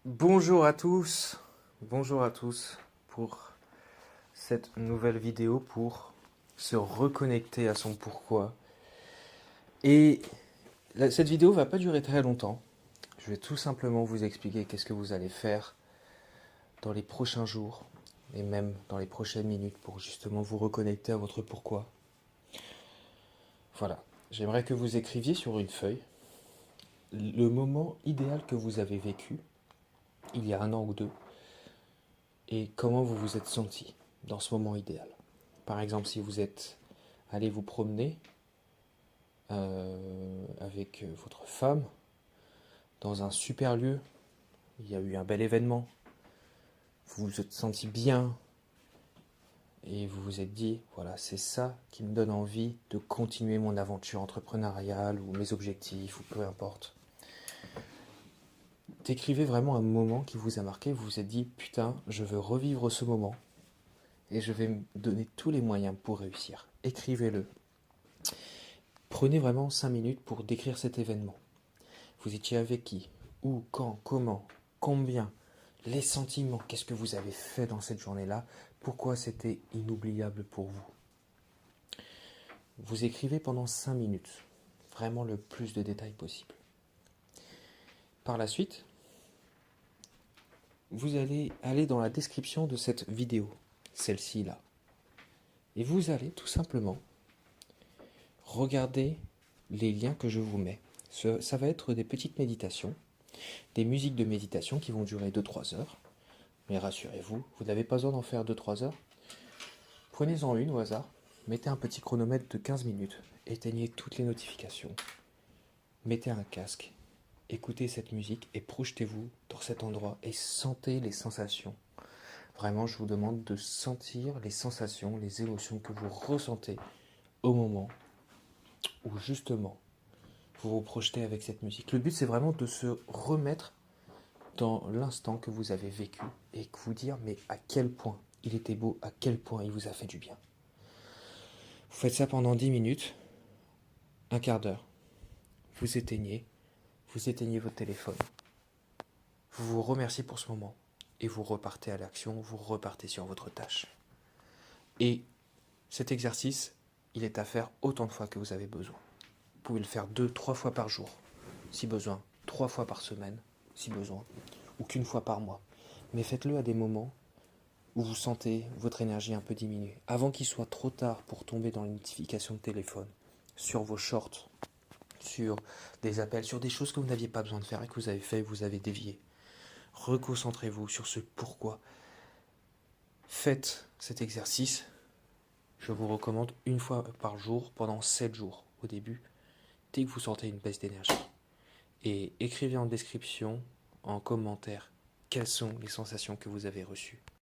Bonjour à tous pour cette nouvelle vidéo pour se reconnecter à son pourquoi. Et cette vidéo va pas durer très longtemps. Je vais tout simplement vous expliquer qu'est-ce que vous allez faire dans les prochains jours et même dans les prochaines minutes pour justement vous reconnecter à votre pourquoi. Voilà, j'aimerais que vous écriviez sur une feuille le moment idéal que vous avez vécu il y a un an ou deux et comment vous vous êtes senti dans ce moment idéal. Par exemple, si vous êtes allé vous promener avec votre femme dans un super lieu, il y a eu un bel événement, vous vous êtes senti bien et vous vous êtes dit, voilà, c'est ça qui me donne envie de continuer mon aventure entrepreneuriale ou mes objectifs ou peu importe. Décrivez vraiment un moment qui vous a marqué, vous vous êtes dit, putain, je veux revivre ce moment et je vais me donner tous les moyens pour réussir. Écrivez-le. Prenez vraiment 5 minutes pour décrire cet événement. Vous étiez avec qui? Où? Quand? Comment? Combien? Les sentiments? Qu'est-ce que vous avez fait dans cette journée-là? Pourquoi c'était inoubliable pour vous? Vous écrivez pendant 5 minutes. Vraiment le plus de détails possible. Par la suite, vous allez aller dans la description de cette vidéo, celle-ci là. Et vous allez tout simplement regarder les liens que je vous mets. Ça va être des petites méditations, des musiques de méditation qui vont durer 2-3 heures. Mais rassurez-vous, vous n'avez pas besoin d'en faire 2-3 heures. Prenez-en une au hasard, mettez un petit chronomètre de 15 minutes, éteignez toutes les notifications, mettez un casque, écoutez cette musique et projetez-vous dans cet endroit et sentez les sensations. Vraiment, je vous demande de sentir les sensations, les émotions que vous ressentez au moment où justement vous vous projetez avec cette musique. Le but, c'est vraiment de se remettre dans l'instant que vous avez vécu et vous dire mais à quel point il était beau, à quel point il vous a fait du bien. Vous faites ça pendant 10 minutes, un quart d'heure. Vous éteignez votre téléphone. Vous vous remerciez pour ce moment et vous repartez à l'action, vous repartez sur votre tâche. Et cet exercice, il est à faire autant de fois que vous avez besoin. Vous pouvez le faire 2-3 fois par jour, si besoin, 3 fois par semaine, si besoin, ou qu'une fois par mois. Mais faites-le à des moments où vous sentez votre énergie un peu diminuer, avant qu'il soit trop tard pour tomber dans les notifications de téléphone, sur vos shorts, sur des appels, sur des choses que vous n'aviez pas besoin de faire et que vous avez fait et vous avez dévié. Reconcentrez-vous sur ce pourquoi. Faites cet exercice. Je vous recommande une fois par jour pendant 7 jours au début, dès que vous sentez une baisse d'énergie. Et écrivez en description, en commentaire, quelles sont les sensations que vous avez reçues.